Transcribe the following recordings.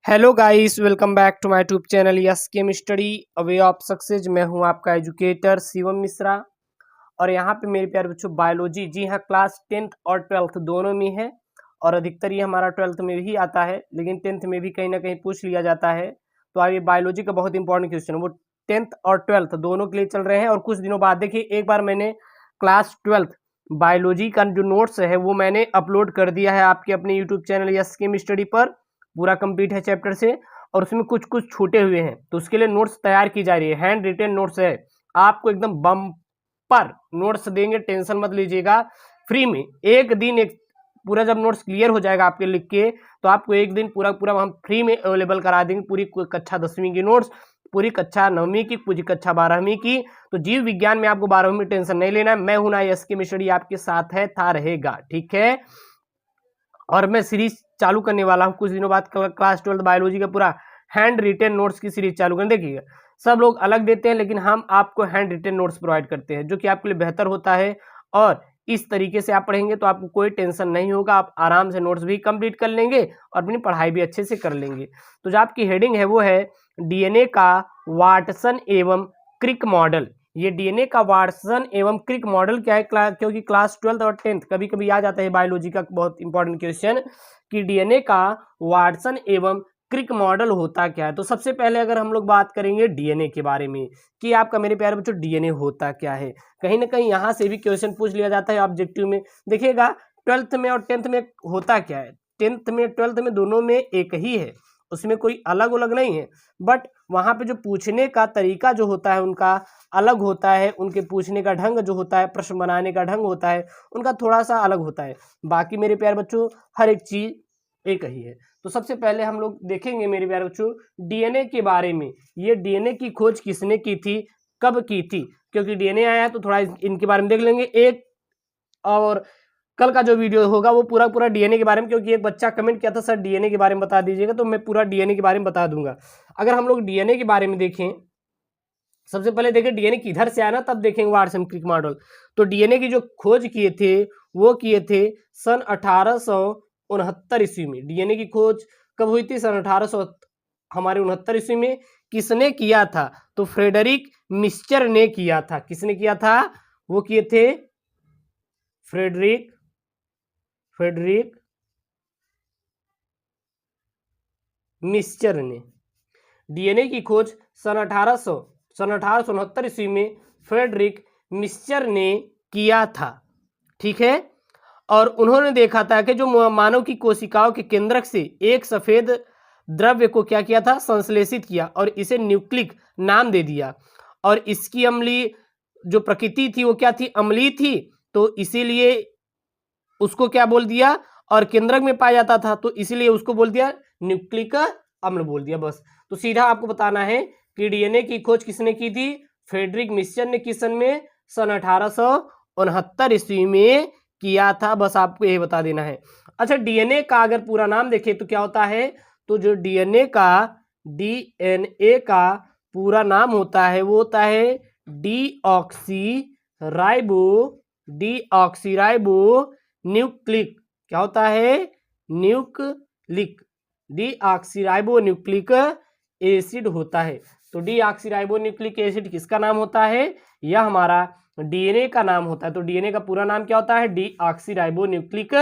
Hello guys, welcome back to my YouTube channel yes chem study a way of success. मैं हूं आपका educator Shivam Mishra और यहाँ पे मेरे प्यारे बच्चों बायोलॉजी, जी हाँ, क्लास 10th और 12th दोनों में है और अधिकतर ये हमारा 12th में भी आता है, लेकिन 10th में भी कहीं ना कहीं पूछ लिया जाता है। तो आगे बायोलॉजी का बहुत इंपॉर्टेंट क्वेश्चन वो 10th और 12th दोनों के लिए चल रहे हैं। और कुछ दिनों बाद देखिए, एक बार मैंने क्लास 12th बायोलॉजी का जो नोट्स है वो मैंने अपलोड कर दिया है आपके अपने YouTube channel yes chem study पर। पूरा कंप्लीट है चैप्टर से और उसमें कुछ कुछ छूटे हुए हैं, तो उसके लिए नोट्स तैयार की जा रही है। हैंड रिटेन नोट्स है, आपको एकदम बम्पर नोट्स देंगे, टेंशन मत लीजिएगा। फ्री में एक दिन एक पूरा जब नोट्स क्लियर हो जाएगा आपके लिख के, तो आपको एक दिन पूरा पूरा हम फ्री में अवेलेबल करा देंगे। पूरी कक्षा 10वीं की नोट्स, पूरी कक्षा 9वीं की, पूरी कक्षा 12वीं की। तो जीव विज्ञान में आपको 12वीं में टेंशन नहीं लेना है। मैं हूं ना यस केम स्टडी आपके साथ है, था, रहेगा, ठीक है। और मैं सीरीज चालू करने वाला हूं कुछ दिनों बाद, क्लास 12th बायोलॉजी का पूरा हैंड रिटेन नोट्स की सीरीज चालू कर। देखिएगा, सब लोग अलग देते हैं, लेकिन हम आपको हैंड रिटेन नोट्स प्रोवाइड करते हैं, जो कि आपके लिए बेहतर होता है। और इस तरीके से आप पढ़ेंगे तो आपको कोई टेंशन नहीं होगा, आप आराम से नोट्स भी कंप्लीट कर लेंगे और अपनी पढ़ाई भी अच्छे से कर लेंगे। तो जो आपकी हेडिंग है वो है डीएनए का वाटसन एवं क्रिक मॉडल। ये डीएनए का वाटसन एवं क्रिक मॉडल क्या है, क्योंकि क्लास 12th और 10th कभी कभी आ जाता है बायोलॉजी का बहुत इंपॉर्टेंट क्वेश्चन कि डीएनए का वाटसन एवं क्रिक मॉडल होता क्या है। तो सबसे पहले अगर हम लोग बात करेंगे डीएनए के बारे में कि आपका मेरे प्यारे बच्चों डीएनए होता क्या है, कहीं ना कहीं यहाँ से भी क्वेश्चन पूछ लिया जाता है ऑब्जेक्टिव में। देखिएगा, 12th में और 10th में होता क्या है, 10th में 12th में दोनों में एक ही है, उसमें कोई अलग अलग नहीं है। बट वहां पे जो पूछने का तरीका जो होता है उनका अलग होता है, उनके पूछने का ढंग जो होता है, प्रश्न बनाने का ढंग होता है उनका थोड़ा सा अलग होता है। बाकी मेरे प्यारे बच्चों हर एक चीज एक ही है। तो सबसे पहले हम लोग देखेंगे मेरे प्यारे बच्चों डीएनए के बारे में। ये डीएनए की खोज किसने की थी, कब की थी, क्योंकि डीएनए आया तो थोड़ा इनके बारे में देख लेंगे। एक और कल का जो वीडियो होगा वो पूरा पूरा डीएनए के बारे में, क्योंकि एक बच्चा कमेंट किया था सर डीएनए के बारे में बता दीजिएगा, तो मैं पूरा डीएनए के बारे में बता दूंगा। अगर हम लोग डीएनए के बारे में देखें, सबसे पहले देखें डीएनए किधर से आया ना, तब देखेंगे वाटसन क्रिक मॉडल। तो डीएनए की जो खोज किए थे वो किए थे सन 1869 ईस्वी में। डीएनए की खोज कब हुई थी, सन 1800 हमारे 69 ईस्वी में। किसने किया था, तो फ्रेडरिक मिस्चर ने किया था। किसने किया था, वो किए थे फ्रेडरिक मिस्चर ने। डीएनए की खोज सन 1869 ईस्वी में फ्रेडरिक मिस्चर ने किया था, ठीक है। और उन्होंने देखा था कि जो मानव की कोशिकाओं के केंद्रक से एक सफेद द्रव्य को क्या किया था, संश्लेषित किया और इसे न्यूक्लिक नाम दे दिया। और इसकी अम्लीय जो प्रकृति थी वो क्या थी, अम्लीय थी, तो इसीलिए उसको क्या बोल दिया, और केंद्रक में पाया जाता था तो इसीलिए उसको बोल दिया न्यूक्लिक अम्ल बोल दिया, बस। तो सीधा आपको बताना है कि डीएनए की खोज किसने की थी, फ्रेडरिक मिस्चर ने। किस सन में, सन 1869 ईस्वी में किया था, बस आपको यही बता देना है। अच्छा, डीएनए का अगर पूरा नाम देखें तो क्या होता है, तो जो डीएनए का पूरा नाम होता है वो होता है डीऑक्सीराइबो न्यूक्लिक। क्या होता है, न्यूक्लिक, डीऑक्सीराइबो न्यूक्लिक एसिड होता है। तो डीऑक्सीराइबो न्यूक्लिक एसिड किसका नाम होता है, यह हमारा डीएनए का नाम होता है। तो डीएनए का पूरा नाम क्या होता है, डीऑक्सीराइबो न्यूक्लिक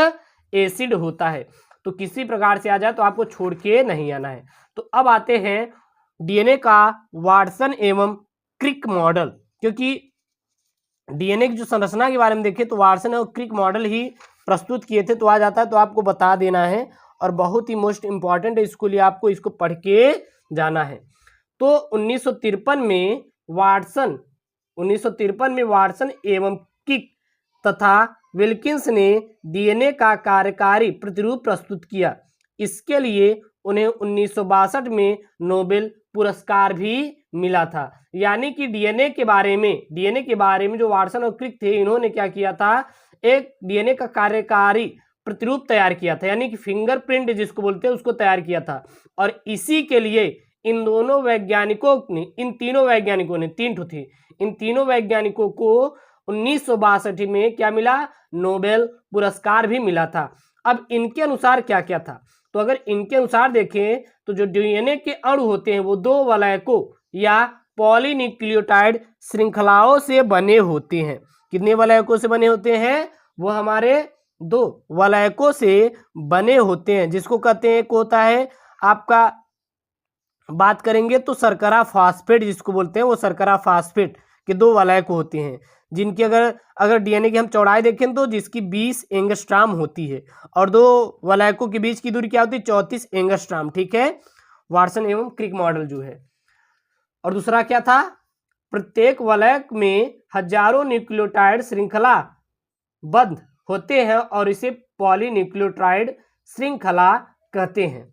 एसिड होता है। तो किसी प्रकार से आ जाए तो आपको छोड़ के नहीं आना है। तो अब आते हैं डीएनए का वाटसन एवं क्रिक मॉडल, क्योंकि डीएनए की जो संरचना के बारे में देखें तो वाटसन और क्रिक मॉडल ही प्रस्तुत किए थे, तो आ जाता है, तो आपको बता देना है और बहुत ही मोस्ट इंपॉर्टेंट है, इसको लिए आपको इसको पढ़ के जाना है। तो 1953 में वाटसन एवं क्रिक तथा विल्किंस ने डीएनए का कार्यकारी प्रतिरूप प्रस्तुत किया। इसके लिए उन्हें 1962 में नोबेल पुरस्कार भी मिला था। यानी कि डीएनए के बारे में जो वाटसन और क्रिक थे, इन्होंने क्या किया था, एक डीएनए का कार्यकारी प्रतिरूप तैयार किया था, यानी कि फिंगरप्रिंट जिसको बोलते हैं उसको तैयार किया था। और इसी के लिए इन तीनों वैज्ञानिकों ने 3 ठो थे, इन तीनों वैज्ञानिकों को 1962 में क्या मिला, नोबेल पुरस्कार भी मिला था। अब इनके अनुसार क्या क्या था, तो अगर इनके अनुसार देखें तो जो डीएनए के अणु होते हैं वो 2 वलयकों या पॉलीन्यूक्लियोटाइड श्रृंखलाओं से बने होते हैं। कितने वलयकों से बने होते हैं? वो हमारे 2 वलयकों से बने होते हैं, जिसको कहते हैं, एक होता है आपका, बात करेंगे तो शर्करा फास्फेट जिसको बोलते हैं, वो शर्करा फास्फेट के 2 वलयक होते हैं, जिनकी अगर डीएनए की हम चौड़ाई देखें तो जिसकी 20 एंगस्ट्राम होती है और 2 वलयकों के बीच की दूरी क्या होती है? 34 एंगस्ट्राम। ठीक है, वाटसन एवं क्रिक मॉडल जो है। और दूसरा क्या था? प्रत्येक वलयक में हजारों न्यूक्लियोटाइड श्रृंखला बद्ध होते हैं और इसे पॉलीन्यूक्लियोटाइड श्रृंखला कहते हैं।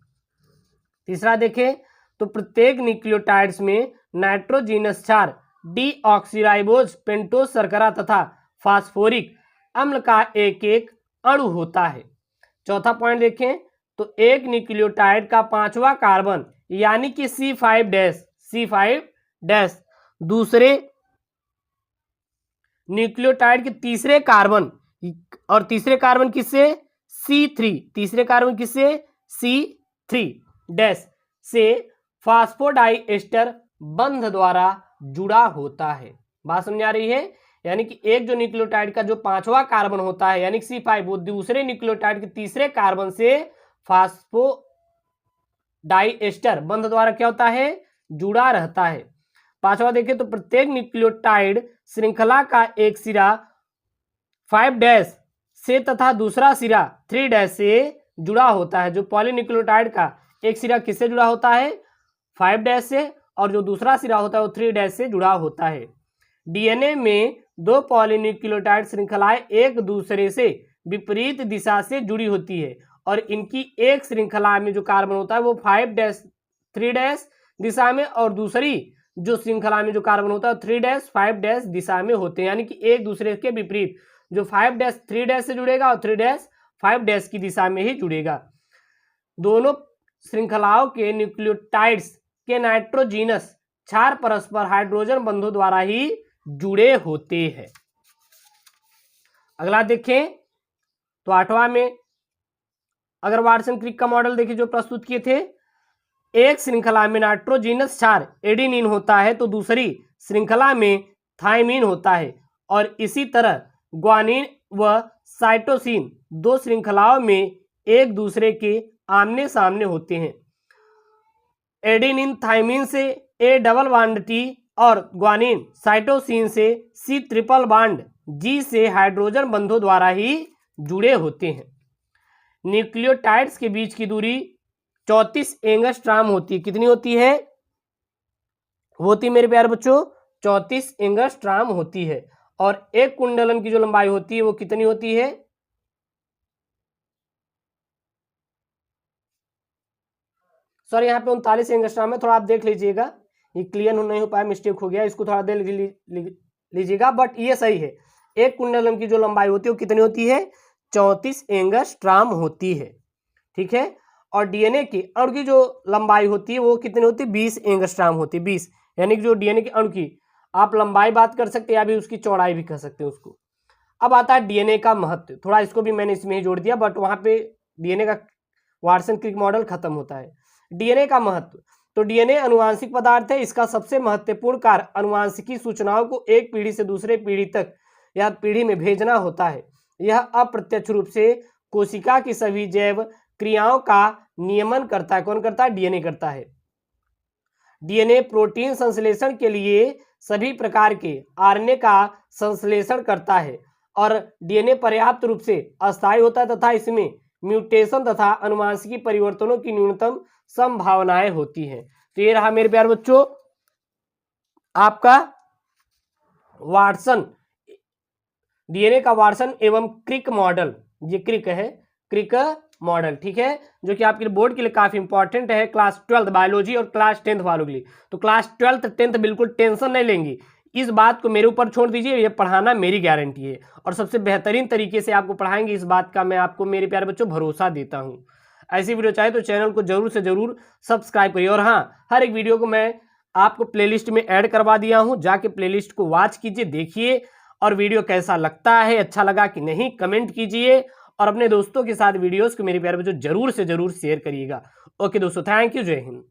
तीसरा देखें तो प्रत्येक न्यूक्लियोटाइड्स में नाइट्रोजीनस क्षार, डीऑक्सीराइबोज, पेंटोज शर्करा तथा फास्फोरिक अम्ल का एक एक अणु होता है। चौथा पॉइंट देखें तो एक न्यूक्लियोटाइड का 5वां कार्बन यानी कि C5 दूसरे न्यूक्लियोटाइड के तीसरे कार्बन, और तीसरे कार्बन किससे? C3, तीसरे कार्बन किससे? C3 से फास्फोडाइएस्टर बंध द्वारा जुड़ा होता है। बात समझ आ रही है? यानी कि एक जो न्यूक्लियोटाइड का जो 5वां कार्बन होता है यानी कि C5, वो दूसरे न्यूक्लियोटाइड के तीसरे कार्बन से फास्फोडाइएस्टर बंध द्वारा क्या होता है? जुड़ा रहता है। 5वां देखें तो प्रत्येक न्यूक्लियोटाइड श्रृंखला का एक सिरा 5' से तथा दूसरा सिरा 3' से जुड़ा होता है। जो पॉलीन्यूक्लियोटाइड का एक सिरा किससे जुड़ा होता है? 5' से, और जो दूसरा सिरा होता है वो 3' से जुड़ा होता है। डीएनए में 2 पॉलीन्यूक्लियोटाइड श्रृंखलाएं एक दूसरे से विपरीत दिशा से जुड़ी होती है और इनकी एक श्रृंखला में जो कार्बन होता है वो 5' 3' दिशा में, और दूसरी जो श्रृंखला में जो कार्बन होता है 3' 5' दिशा में होते हैं। यानी कि एक दूसरे के विपरीत, जो 5' 3' से जुड़ेगा और 3' 5' की दिशा में ही जुड़ेगा। दोनों श्रृंखलाओं के न्यूक्लियोटाइड्स के नाइट्रोजीनस क्षार परस्पर हाइड्रोजन बंधों द्वारा ही जुड़े होते हैं। अगला देखें तो 8वां में अगर वाटसन क्रिक का मॉडल देखिए जो प्रस्तुत किए थे, एक श्रृंखला में नाइट्रोजीनस क्षार एडेनिन होता है तो दूसरी श्रृंखला में थाइमिन होता है, और इसी तरह ग्वानिन व साइटोसिन 2 श्रृंखलाओं में एक दूसरे के आमने सामने होते हैं। एडेनिन थाइमिन से A डबल बॉन्ड T और ग्वानिन साइटोसिन से C ट्रिपल बॉन्ड G से हाइड्रोजन बंधों द्वारा ही जुड़े होते हैं। न्यूक्लियोटाइड्स के बीच की दूरी 34 एंगस्ट्राम होती है। कितनी होती है? होती मेरे प्यारे बच्चों 34 एंगस्ट्राम होती है। और एक कुंडलन की जो लंबाई होती है वो कितनी होती है? सर यहाँ पे 39 एंगस्ट्राम है, थोड़ा आप देख लीजिएगा, ये क्लियर नहीं हो पाया, मिस्टेक हो गया, इसको थोड़ा देख लीजिएगा, बट ये सही है। एक कुंडलम की जो लंबाई होती है वो कितनी होती है? 34 एंगस्ट्राम होती है। ठीक है, और डीएनए की अणु की जो लंबाई होती है वो कितनी होती है? 20 एंगस्ट्राम होती है। 20 यानी कि जो डीएनए के अणु की आप लंबाई बात कर सकते हैं या भी उसकी चौड़ाई भी कह सकते हैं उसको। अब आता है डीएनए का महत्व, थोड़ा इसको भी मैंने इसमें ही जोड़ दिया, बट वहां पे डीएनए का वाटसन क्रिक मॉडल खत्म होता है। डीएनए का महत्व, तो डीएनए अनुवांशिक पदार्थ है। इसका सबसे महत्वपूर्ण कार्य अनुवांशिकी सूचनाओं को एक पीढ़ी से दूसरे पीढ़ी तक या पीढ़ी में भेजना होता है। यह अप्रत्यक्ष रूप से कोशिका की सभी जैव क्रियाओं का नियमन करता है। कौन करता है? डीएनए करता है। डीएनए प्रोटीन संश्लेषण के लिए सभी प्रकार के आरएनए का संश्लेषण करता है और डीएनए पर्याप्त रूप से अस्थायी होता है तथा इसमें म्यूटेशन तथा अनुवांशिकी परिवर्तनों की न्यूनतम संभावनाएं होती हैं। तो ये रहा मेरे प्यारे बच्चों आपका वाटसन, डीएनए का वाटसन एवं क्रिक मॉडल। ये क्रिक है, क्रिक मॉडल, ठीक है, जो कि आपके बोर्ड के लिए काफी इंपॉर्टेंट है, क्लास 12 बायोलॉजी और क्लास 10 वालों के लिए। तो क्लास 12 10 बिल्कुल टेंशन नहीं लेंगी, इस बात को मेरे ऊपर छोड़ दीजिए, ये पढ़ाना मेरी गारंटी है और सबसे बेहतरीन तरीके से आपको पढ़ाएंगे, इस बात का मैं आपको मेरे प्यारे बच्चों भरोसा देता हूँ। ऐसी वीडियो चाहे तो चैनल को जरूर से जरूर सब्सक्राइब करिए। और हाँ, हर एक वीडियो को मैं आपको प्लेलिस्ट में ऐड करवा दिया हूँ, जाके प्लेलिस्ट को वॉच कीजिए, देखिए और वीडियो कैसा लगता है, अच्छा लगा कि नहीं कमेंट कीजिए और अपने दोस्तों के साथ वीडियोस को मेरे प्यारे बच्चों जरूर से जरूर शेयर करिएगा। ओके दोस्तों, थैंक यू, जय हिंद।